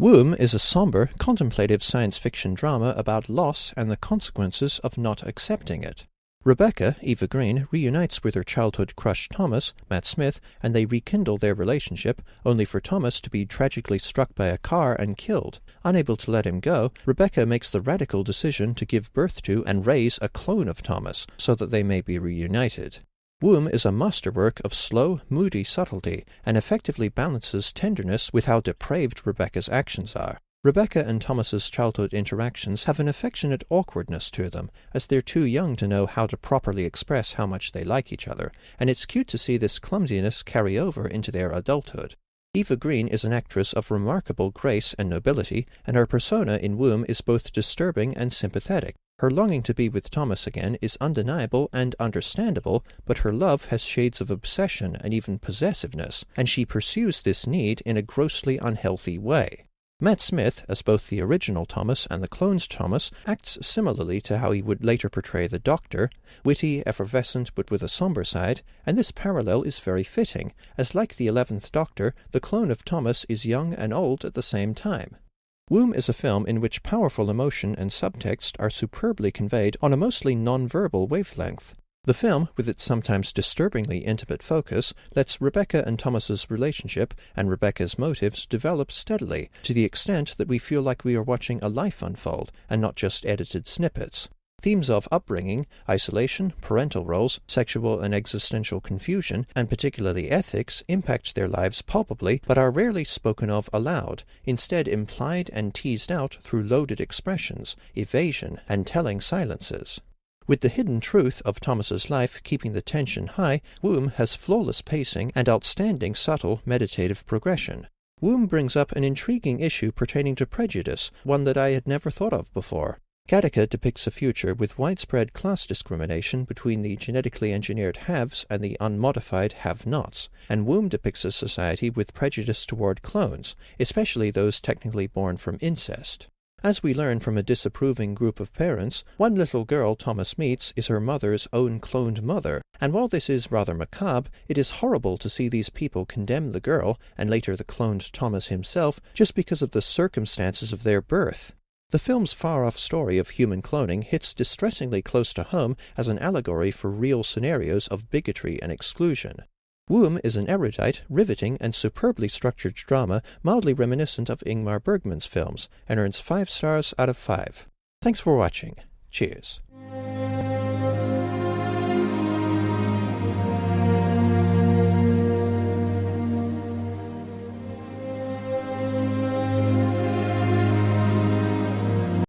Womb is a somber, contemplative science fiction drama about loss and the consequences of not accepting it. Rebecca, Eva Green, reunites with her childhood crush Thomas, Matt Smith, and they rekindle their relationship, only for Thomas to be tragically struck by a car and killed. Unable to let him go, Rebecca makes the radical decision to give birth to and raise a clone of Thomas, so that they may be reunited. Womb is a masterwork of slow, moody subtlety, and effectively balances tenderness with how depraved Rebecca's actions are. Rebecca and Thomas's childhood interactions have an affectionate awkwardness to them, as they're too young to know how to properly express how much they like each other, and it's cute to see this clumsiness carry over into their adulthood. Eva Green is an actress of remarkable grace and nobility, and her persona in Womb is both disturbing and sympathetic. Her longing to be with Thomas again is undeniable and understandable, but her love has shades of obsession and even possessiveness, and she pursues this need in a grossly unhealthy way. Matt Smith, as both the original Thomas and the cloned Thomas, acts similarly to how he would later portray the Doctor, witty, effervescent, but with a somber side, and this parallel is very fitting, as like the 11th Doctor, the clone of Thomas is young and old at the same time. Womb is a film in which powerful emotion and subtext are superbly conveyed on a mostly non-verbal wavelength. The film, with its sometimes disturbingly intimate focus, lets Rebecca and Thomas's relationship and Rebecca's motives develop steadily, to the extent that we feel like we are watching a life unfold, and not just edited snippets. Themes of upbringing, isolation, parental roles, sexual and existential confusion, and particularly ethics impact their lives palpably, but are rarely spoken of aloud, instead implied and teased out through loaded expressions, evasion, and telling silences. With the hidden truth of Thomas's life keeping the tension high, Womb has flawless pacing and outstanding subtle meditative progression. Womb brings up an intriguing issue pertaining to prejudice, one that I had never thought of before. Gattaca depicts a future with widespread class discrimination between the genetically engineered haves and the unmodified have-nots, and Womb depicts a society with prejudice toward clones, especially those technically born from incest. As we learn from a disapproving group of parents, one little girl Thomas meets is her mother's own cloned mother, and while this is rather macabre, it is horrible to see these people condemn the girl, and later the cloned Thomas himself, just because of the circumstances of their birth. The film's far-off story of human cloning hits distressingly close to home as an allegory for real scenarios of bigotry and exclusion. Womb is an erudite, riveting, and superbly structured drama mildly reminiscent of Ingmar Bergman's films, and earns 5 stars out of 5. Thanks for watching. Cheers.